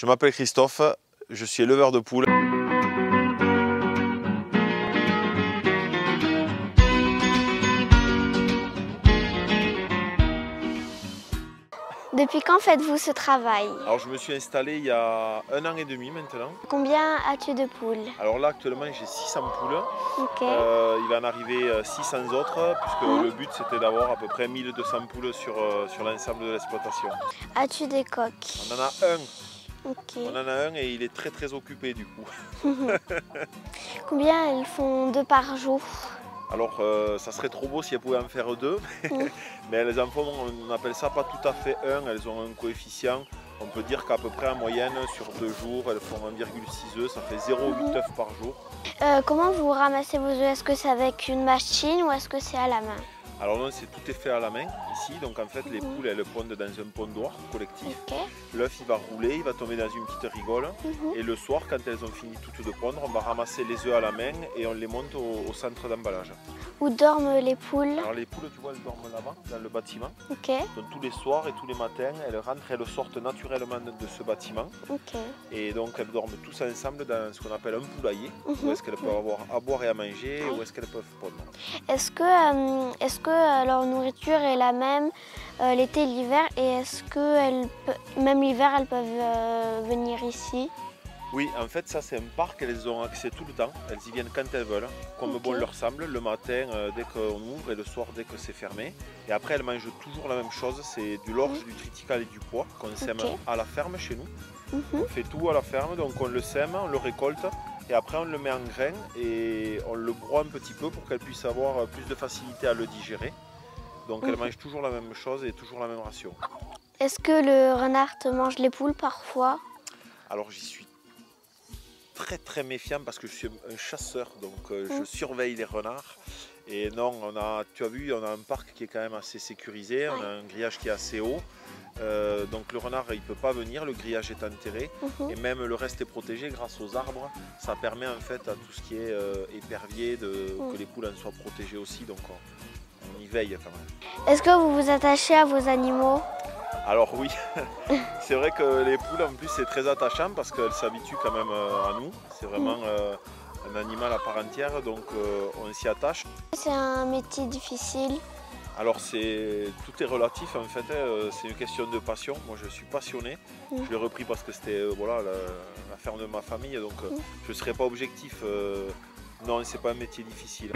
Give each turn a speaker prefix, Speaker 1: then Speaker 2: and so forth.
Speaker 1: Je m'appelle Christophe, je suis éleveur de poules.
Speaker 2: Depuis quand faites-vous ce travail?
Speaker 1: Alors je me suis installé il y a 1 an et demi maintenant.
Speaker 2: Combien as-tu de poules?
Speaker 1: Alors là actuellement j'ai 600 poules.
Speaker 2: Ok.
Speaker 1: Il va en arriver 600 autres puisque le but c'était d'avoir à peu près 1200 poules sur l'ensemble de l'exploitation.
Speaker 2: As-tu des coqs?
Speaker 1: On en a un.
Speaker 2: Ok.
Speaker 1: On en a un et il est très occupé du coup.
Speaker 2: Combien elles font d'œufs par jour?
Speaker 1: Alors ça serait trop beau si elles pouvaient en faire 2, mais elles en font, on appelle ça pas tout à fait 1, elles ont un coefficient. On peut dire qu'à peu près en moyenne sur 2 jours, elles font 1,6 œufs, ça fait 0,8 œufs par jour.
Speaker 2: Comment vous ramassez vos œufs? Est-ce que c'est avec une machine ou est-ce que c'est à la main?
Speaker 1: Alors non, tout est fait à la main ici, donc en fait les poules elles pondent dans un pondoir collectif.
Speaker 2: Ok.
Speaker 1: L'œuf il va rouler, il va tomber dans une petite rigole et le soir quand elles ont fini toutes de pondre, on va ramasser les œufs à la main et on les monte au centre d'emballage.
Speaker 2: Où dorment les poules?
Speaker 1: Alors les poules, tu vois, elles dorment là-bas, dans le bâtiment.
Speaker 2: Ok.
Speaker 1: Donc tous les soirs et tous les matins, elles rentrent, elles sortent naturellement de ce bâtiment.
Speaker 2: Ok.
Speaker 1: Et donc elles dorment tous ensemble dans ce qu'on appelle un poulailler, où est-ce qu'elles peuvent avoir à boire et à manger, où est-ce qu'elles peuvent pondre.
Speaker 2: Est-ce que leur nourriture est la même l'été et l'hiver? Et est-ce que même l'hiver, elles peuvent venir ici?
Speaker 1: Oui, en fait ça c'est un parc, elles ont accès tout le temps, elles y viennent quand elles veulent, comme bon leur semble, le matin dès qu'on ouvre et le soir dès que c'est fermé. Et après elles mangent toujours la même chose, c'est du lorge, du triticale et du pois qu'on sème à la ferme chez nous. On fait tout à la ferme, donc on le sème, on le récolte et après on le met en grain et on le broie un petit peu pour qu'elles puissent avoir plus de facilité à le digérer. Donc elles mangent toujours la même chose et toujours la même ration.
Speaker 2: Est-ce que le renard te mange les poules parfois?
Speaker 1: Alors j'y suis très méfiant parce que je suis un chasseur, donc je surveille les renards. Et non, tu as vu, on a un parc qui est quand même assez sécurisé, on a un grillage qui est assez haut. Donc le renard il ne peut pas venir, le grillage est enterré et même le reste est protégé grâce aux arbres. Ça permet en fait à tout ce qui est épervier que les poules en soient protégées aussi, donc on y veille quand même.
Speaker 2: Est-ce que vous vous attachez à vos animaux?
Speaker 1: Alors oui, c'est vrai que les poules en plus c'est très attachant parce qu'elles s'habituent quand même à nous. C'est vraiment un animal à part entière, donc on s'y attache.
Speaker 2: C'est un métier difficile.
Speaker 1: Alors tout est relatif en fait, c'est une question de passion. Moi je suis passionné, je l'ai repris parce que c'était voilà, la ferme de ma famille, donc je ne serai pas objectif. Non, c'est pas un métier difficile.